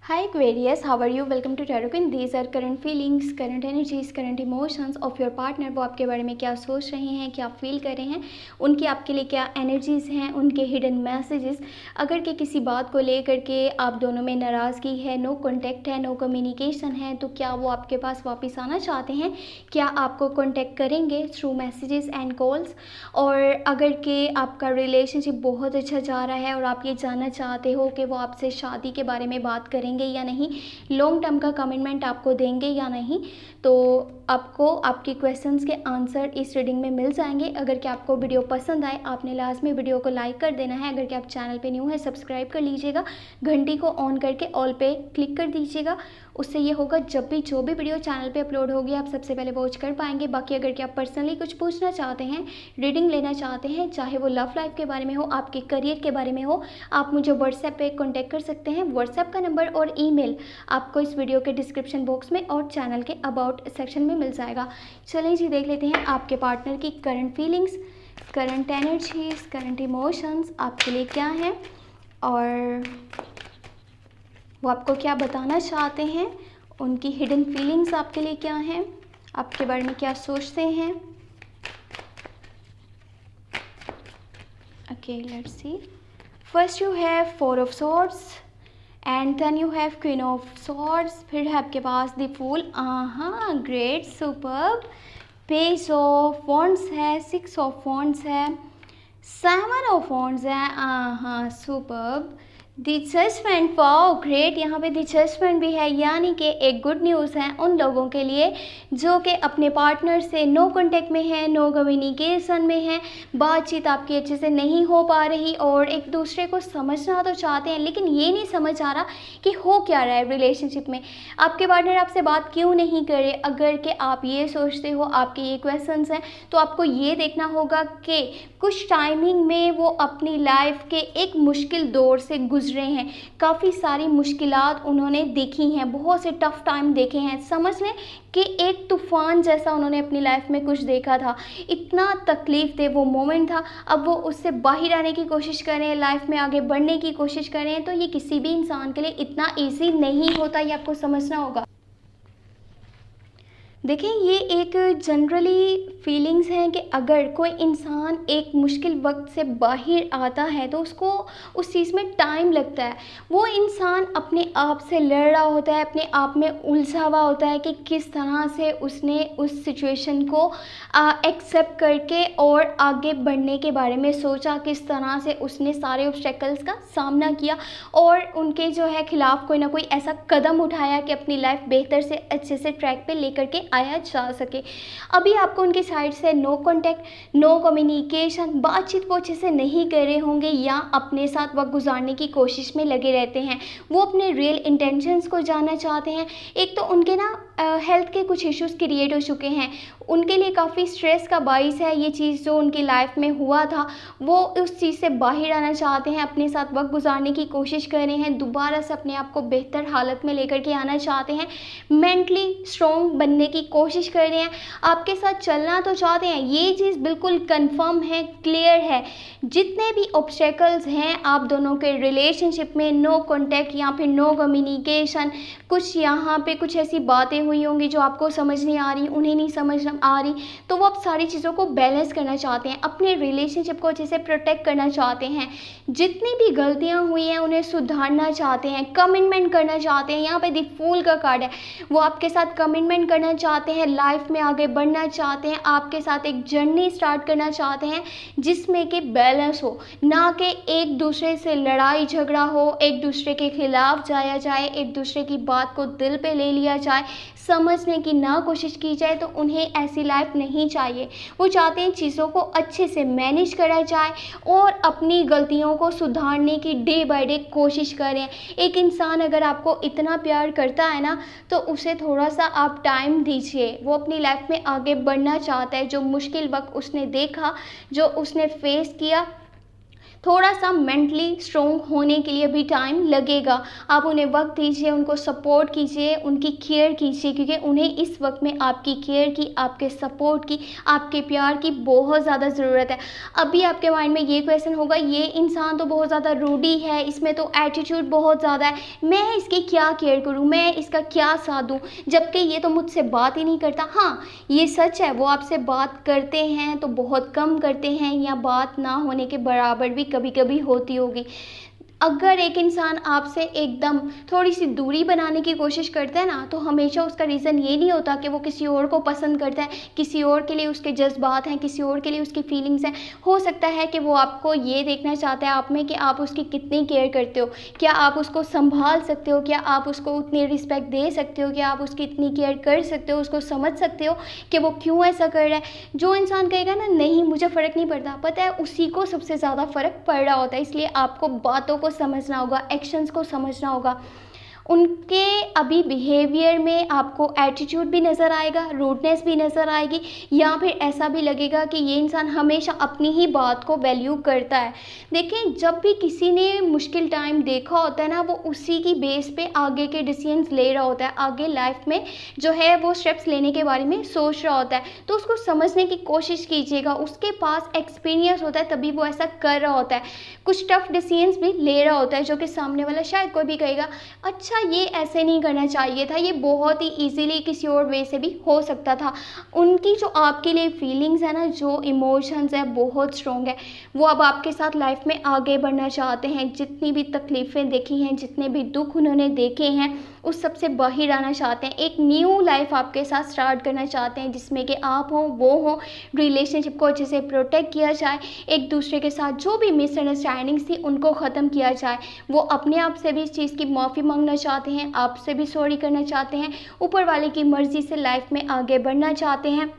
Hi Aquarius, how are you? Welcome to Tarot Queen. These are current feelings, current energies, current emotions of your partner. वो आपके बारे में क्या सोच रहे हैं, क्या फील कर रहे हैं, उनकी आपके लिए क्या एनर्जीज़ हैं, उनके हिडन मैसेजेस। अगर के किसी बात को लेकर के आप दोनों में नाराज़गी है, नो कॉन्टैक्ट है, नो कम्युनिकेशन है, तो क्या वो आपके पास वापस आना चाहते हैं? क्या आपको कॉन्टैक्ट करेंगे थ्रू मैसेजेस एंड कॉल्स? और अगर के आपका रिलेशनशिप बहुत अच्छा जा रहा है और आप ये जानना चाहते हो कि वो आपसे शादी के बारे में बात करेंगे या नहीं, लॉन्ग टर्म का कमिटमेंट आपको देंगे या नहीं, तो आपको आपके क्वेश्चंस के आंसर इस रीडिंग में मिल जाएंगे। अगर कि आपको वीडियो पसंद आए, आपने लास्ट में वीडियो को लाइक कर देना है। अगर कि आप चैनल पे न्यू है, सब्सक्राइब कर लीजिएगा, घंटी को ऑन करके ऑल पे क्लिक कर दीजिएगा। उससे ये होगा जब भी जो भी वीडियो चैनल पे अपलोड होगी आप सबसे पहले वॉच कर पाएंगे। बाकी अगर कि आप पर्सनली कुछ पूछना चाहते हैं, रीडिंग लेना चाहते हैं, चाहे वो लव लाइफ के बारे में हो, आपके करियर के बारे में हो, आप मुझे व्हाट्सएप पे कांटेक्ट कर सकते हैं। व्हाट्सएप का नंबर और ईमेल आपको इस वीडियो के डिस्क्रिप्शन बॉक्स में और चैनल के अबाउट सेक्शन में मिल जाएगा। चलें जी, देख लेते हैं आपके पार्टनर की current feelings, current energies, current emotions आपके लिए क्या हैं और वो आपको क्या बताना चाहते हैं। उनकी हिडन फीलिंग्स आपके लिए क्या हैं, आपके बारे में क्या सोचते हैं। Okay, let's see. First you have 4 of swords and then you have queen of swords. फिर है आपके पास the fool. Great, superb. Page of wands है, 6 ऑफ वॉन्ड्स है, 7 ऑफ वॉन्ड्स है। Superb. The judgement, wow great, यहाँ पे the judgement भी है, यानी कि एक गुड न्यूज़ है उन लोगों के लिए जो कि अपने पार्टनर से नो कांटेक्ट में है, नो कम्युनिकेशन में है, बातचीत आपकी अच्छे से नहीं हो पा रही और एक दूसरे को समझना तो चाहते हैं लेकिन ये नहीं समझ आ रहा कि हो क्या रहा है रिलेशनशिप में, आपके पार्टनर आपसे बात क्यों नहीं करे। अगर कि आप ये सोचते हो, आपके ये क्वेश्चंस हैं, तो आपको ये देखना होगा कि कुछ टाइमिंग में वो अपनी लाइफ के एक मुश्किल दौर से रहे हैं। काफ़ी सारी मुश्किलात उन्होंने देखी हैं, बहुत से टफ टाइम देखे हैं। समझ लें कि एक तूफ़ान जैसा उन्होंने अपनी लाइफ में कुछ देखा था, इतना तकलीफ दे वो मोमेंट था। अब वो उससे बाहर आने की कोशिश करें, लाइफ में आगे बढ़ने की कोशिश करें, तो ये किसी भी इंसान के लिए इतना ईजी नहीं होता, ये आपको समझना होगा। देखिए, ये एक जनरली फीलिंग्स हैं कि अगर कोई इंसान एक मुश्किल वक्त से बाहर आता है तो उसको उस चीज़ में टाइम लगता है। वो इंसान अपने आप से लड़ रहा होता है, अपने आप में उलझा हुआ होता है कि किस तरह से उसने उस सिचुएशन को एक्सेप्ट करके और आगे बढ़ने के बारे में सोचा, किस तरह से उसने सारे ऑब्स्टेकल्स का सामना किया और उनके जो है खिलाफ कोई ना कोई ऐसा कदम उठाया कि अपनी लाइफ बेहतर से अच्छे से ट्रैक पे लेकर के आया जा सके। अभी आपको उनकी साइड से नो कांटेक्ट, नो कम्युनिकेशन, बातचीत वो अच्छे से नहीं कर रहे होंगे या अपने साथ वक्त गुजारने की कोशिश में लगे रहते हैं। वो अपने रियल इंटेंशंस को जानना चाहते हैं। एक तो उनके ना हेल्थ के कुछ इश्यूज क्रिएट हो चुके हैं, उनके लिए काफ़ी स्ट्रेस का बाइस है ये चीज़ जो उनकी लाइफ में हुआ था। वो उस चीज़ से बाहर आना चाहते हैं, अपने साथ वक्त गुजारने की कोशिश कर रहे हैं, दोबारा से अपने आप को बेहतर हालत में लेकर के आना चाहते हैं, मेंटली स्ट्रॉन्ग बनने की कोशिश कर रहे हैं, आपके साथ चलना तो चाहते हैं। ये चीज़ बिल्कुल कंफर्म है, क्लियर है। जितने भी ऑब्स्टेकल्स हैं आप दोनों के रिलेशनशिप में, नो कांटेक्ट या फिर नो कम्युनिकेशन, कुछ यहाँ पे कुछ ऐसी बातें हुई होंगी जो आपको समझ नहीं आ रही, उन्हें नहीं समझ आ रही, तो वो आप सारी चीज़ों को बैलेंस करना चाहते हैं, अपने रिलेशनशिप को अच्छे से प्रोटेक्ट करना चाहते हैं। जितनी भी गलतियाँ हुई हैं उन्हें सुधारना चाहते हैं, कमिटमेंट करना चाहते हैं। यहाँ पे द फूल का कार्ड है, वो आपके साथ कमिटमेंट करना चाहते हैं, लाइफ में आगे बढ़ना चाहते हैं, आपके साथ एक जर्नी स्टार्ट करना चाहते हैं जिसमें कि बैलेंस हो, ना कि एक दूसरे से लड़ाई झगड़ा हो, एक दूसरे के खिलाफ जाया जाए, एक दूसरे की बात को दिल पे ले लिया जाए, समझने की ना कोशिश की जाए। तो उन्हें ऐसी लाइफ नहीं चाहिए। वो चाहते हैं चीज़ों को अच्छे से मैनेज करा जाए और अपनी गलतियों को सुधारने की डे बाय डे कोशिश करें। एक इंसान अगर आपको इतना प्यार करता है ना, तो उसे थोड़ा सा आप टाइम दीजिए। वो अपनी लाइफ में आगे बढ़ना चाहता है, जो मुश्किल वक्त उसने देखा, जो उसने फेस किया, थोड़ा सा मेंटली स्ट्रोंग होने के लिए भी टाइम लगेगा। आप उन्हें वक्त दीजिए, उनको सपोर्ट कीजिए, उनकी केयर कीजिए, क्योंकि उन्हें इस वक्त में आपकी केयर की, आपके सपोर्ट की, आपके प्यार की बहुत ज़्यादा ज़रूरत है। अभी आपके माइंड में ये क्वेश्चन होगा, ये इंसान तो बहुत ज़्यादा रूडी है, इसमें तो एटीट्यूड बहुत ज़्यादा है, मैं इसकी क्या केयर करूँ, मैं इसका क्या साथ दूँ, जबकि ये तो मुझसे बात ही नहीं करता। हाँ, ये सच है, वो आपसे बात करते हैं तो बहुत कम करते हैं, या बात ना होने के बराबर भी कभी कभी होती होगी। अगर एक इंसान आपसे एकदम थोड़ी सी दूरी बनाने की कोशिश करता है ना, तो हमेशा उसका रीज़न ये नहीं होता कि वो किसी और को पसंद करता है, किसी और के लिए उसके जज्बात हैं, किसी और के लिए उसकी फीलिंग्स हैं। हो सकता है कि वो आपको ये देखना चाहता है आप में कि आप उसकी कितनी केयर करते हो, क्या आप उसको संभाल सकते हो, क्या आप उसको उतनी रिस्पेक्ट दे सकते हो, क्या आप उसकी इतनी केयर कर सकते हो, उसको समझ सकते हो कि वो क्यों ऐसा कर रहा है। जो इंसान कहेगा ना नहीं मुझे फ़र्क नहीं पड़ता, पता है उसी को सबसे ज़्यादा फ़र्क पड़ रहा होता है। इसलिए आपको बातों को समझना होगा, एक्शंस को समझना होगा। उनके अभी बिहेवियर में आपको एटीट्यूड भी नज़र आएगा, रूडनेस भी नज़र आएगी, या फिर ऐसा भी लगेगा कि ये इंसान हमेशा अपनी ही बात को वैल्यू करता है। देखिए, जब भी किसी ने मुश्किल टाइम देखा होता है ना, वो उसी की बेस पे आगे के डिसीजंस ले रहा होता है, आगे लाइफ में जो है वो स्टेप्स लेने के बारे में सोच रहा होता है। तो उसको समझने की कोशिश कीजिएगा, उसके पास एक्सपीरियंस होता है तभी वो ऐसा कर रहा होता है। कुछ टफ डिसीजंस भी ले रहा होता है जो कि सामने वाला शायद कोई भी कहेगा अच्छा ये ऐसे नहीं करना चाहिए था, ये बहुत ही इजीली किसी और वे से भी हो सकता था। उनकी जो आपके लिए फीलिंग्स है ना, जो इमोशंस है बहुत स्ट्रॉन्ग है। वो अब आपके साथ लाइफ में आगे बढ़ना चाहते हैं, जितनी भी तकलीफ़ें देखी हैं, जितने भी दुख उन्होंने देखे हैं, उस सब से बाहर आना चाहते हैं। एक न्यू लाइफ आपके साथ स्टार्ट करना चाहते हैं, जिसमें कि आप हो वो हो, रिलेशनशिप को अच्छे से प्रोटेक्ट किया जाए, एक दूसरे के साथ जो भी मिसअंडरस्टैंडिंग्स थी उनको ख़त्म किया जाए। वो अपने आप से भी इस चीज़ की माफ़ी मांगना चाहते हैं, आपसे भी सॉरी करना चाहते हैं, ऊपर वाले की मर्ज़ी से लाइफ में आगे बढ़ना चाहते हैं।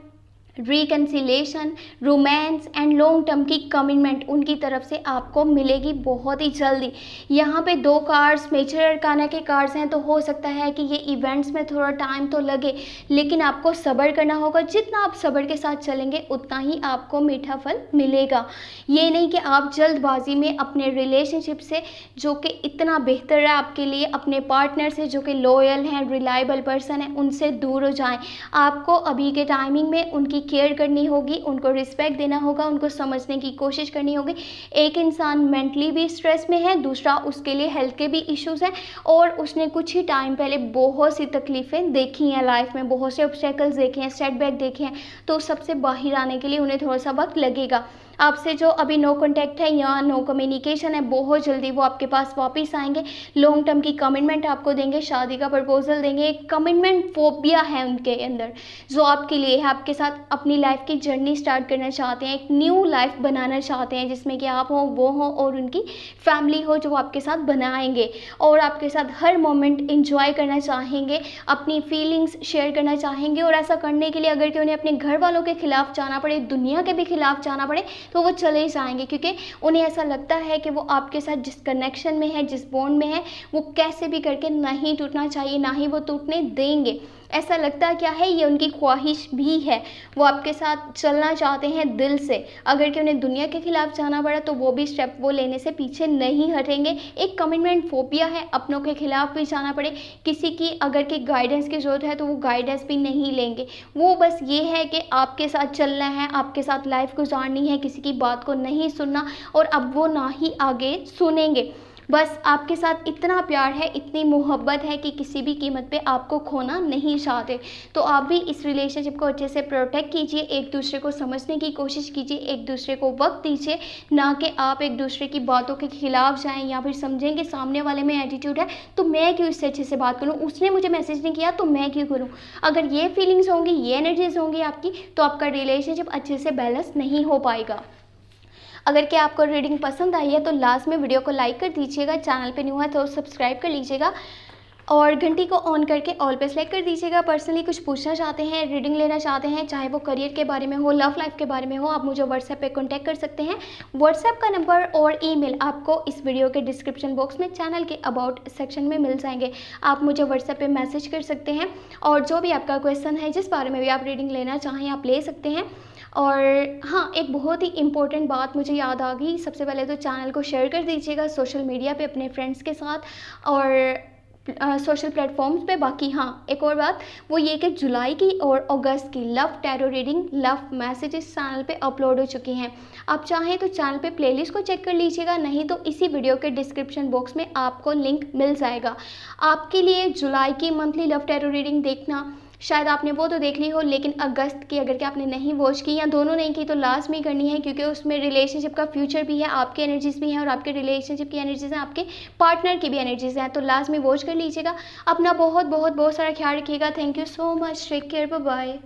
Reconciliation, romance and long term की कमिटमेंट उनकी तरफ से आपको मिलेगी बहुत ही जल्दी। यहाँ पे 2 कार्ड्स मेजर अरकाना के कार्ड्स हैं, तो हो सकता है कि ये इवेंट्स में थोड़ा टाइम तो लगे, लेकिन आपको सब्र करना होगा। जितना आप सब्र के साथ चलेंगे उतना ही आपको मीठा फल मिलेगा। ये नहीं कि आप जल्दबाजी में अपने रिलेशनशिप से, जो कि इतना बेहतर है आपके लिए, अपने पार्टनर से जो कि लॉयल हैं, रिलायबल पर्सन है, उनसे दूर हो जाएं। आपको अभी के टाइमिंग में उनकी केयर करनी होगी, उनको रिस्पेक्ट देना होगा, उनको समझने की कोशिश करनी होगी। एक इंसान मेंटली भी स्ट्रेस में है, दूसरा उसके लिए हेल्थ के भी इश्यूज़ हैं, और उसने कुछ ही टाइम पहले बहुत सी तकलीफ़ें देखी हैं लाइफ में, बहुत से ऑब्स्टेकल्स देखे हैं, सेटबैक देखे हैं। तो सबसे बाहर आने के लिए उन्हें थोड़ा सा वक्त लगेगा। आपसे जो अभी नो कॉन्टैक्ट है या नो कम्युनिकेशन है, बहुत जल्दी वो आपके पास वापस आएंगे। लॉन्ग टर्म की कमिटमेंट आपको देंगे, शादी का प्रपोजल देंगे। एक कमिटमेंट फोबिया है उनके अंदर जो आपके लिए है, आपके साथ अपनी लाइफ की जर्नी स्टार्ट करना चाहते हैं, एक न्यू लाइफ बनाना चाहते हैं, जिसमें कि आप हो वो हो और उनकी फैमिली हो जो आपके साथ बनाएंगे, और आपके साथ हर मोमेंट इंजॉय करना चाहेंगे, अपनी फीलिंग्स शेयर करना चाहेंगे। और ऐसा करने के लिए अगर कि उन्हें अपने घर वालों के खिलाफ जाना पड़े, दुनिया के भी खिलाफ जाना पड़े, तो वो चले जाएंगे, क्योंकि उन्हें ऐसा लगता है कि वो आपके साथ जिस कनेक्शन में है, जिस बॉन्ड में है, वो कैसे भी करके नहीं टूटना चाहिए, ना ही वो टूटने देंगे। ऐसा लगता क्या है, ये उनकी ख्वाहिश भी है, वो आपके साथ चलना चाहते हैं दिल से। अगर कि उन्हें दुनिया के खिलाफ जाना पड़ा तो वो भी स्टेप वो लेने से पीछे नहीं हटेंगे। एक कमिटमेंट फोबिया है, अपनों के खिलाफ भी जाना पड़े, किसी की अगर कि गाइडेंस की ज़रूरत है तो वो गाइडेंस भी नहीं लेंगे। वो बस ये है कि आपके साथ चलना है, आपके साथ लाइफ गुजारनी है, किसी की बात को नहीं सुनना, और अब वो ना ही आगे सुनेंगे। बस आपके साथ इतना प्यार है, इतनी मोहब्बत है कि किसी भी कीमत पे आपको खोना नहीं चाहते। तो आप भी इस रिलेशनशिप को अच्छे से प्रोटेक्ट कीजिए, एक दूसरे को समझने की कोशिश कीजिए, एक दूसरे को वक्त दीजिए, ना कि आप एक दूसरे की बातों के खिलाफ जाएं, या फिर समझें कि सामने वाले में एटीट्यूड है तो मैं क्यों इससे अच्छे से बात करूँ, उसने मुझे मैसेज नहीं किया तो मैं क्यों करूँ। अगर ये फीलिंग्स होंगी, ये एनर्जीज होंगी आपकी, तो आपका रिलेशनशिप अच्छे से बैलेंस नहीं हो पाएगा। अगर कि आपको रीडिंग पसंद आई है तो लास्ट में वीडियो को लाइक कर दीजिएगा, चैनल पे न्यू है तो सब्सक्राइब कर लीजिएगा, और घंटी को ऑन करके ऑल पे सेलेक्ट कर दीजिएगा। पर्सनली कुछ पूछना चाहते हैं, रीडिंग लेना चाहते हैं, चाहे वो करियर के बारे में हो, लव लाइफ के बारे में हो, आप मुझे व्हाट्सएप पे कांटेक्ट कर सकते हैं। व्हाट्सएप का नंबर और ईमेल आपको इस वीडियो के डिस्क्रिप्शन बॉक्स में चैनल के अबाउट सेक्शन में मिल जाएंगे। आप मुझे व्हाट्सएप पे मैसेज कर सकते हैं, और जो भी आपका क्वेश्चन है, जिस बारे में भी आप रीडिंग लेना चाहें आप ले सकते हैं। और हाँ, एक बहुत ही इम्पोर्टेंट बात मुझे याद आ गई, सबसे पहले तो चैनल को शेयर कर दीजिएगा सोशल मीडिया पे अपने फ्रेंड्स के साथ और सोशल प्लेटफॉर्म्स पे। बाकी हाँ, एक और बात वो ये कि जुलाई की और अगस्त की love tarot reading, love messages channel पे अपलोड हो चुकी हैं। आप चाहें तो चैनल पे प्लेलिस्ट को चेक कर लीजिएगा, नहीं तो इसी वीडियो के डिस्क्रिप्शन बॉक्स में आपको लिंक मिल जाएगा। आपके लिए जुलाई की मंथली लव टैरो रीडिंग देखना, शायद आपने वो तो देख ली हो, लेकिन अगस्त की अगर कि आपने नहीं वॉच की या दोनों नहीं की तो लास्ट में करनी है, क्योंकि उसमें रिलेशनशिप का फ्यूचर भी है, आपके एनर्जीज भी हैं और आपके रिलेशनशिप की एनर्जीज हैं, आपके पार्टनर की भी एनर्जीज हैं। तो लास्ट में वॉच कर लीजिएगा। अपना बहुत बहुत बहुत सारा ख्याल रखिएगा। Thank you so much. Take care. Bye bye.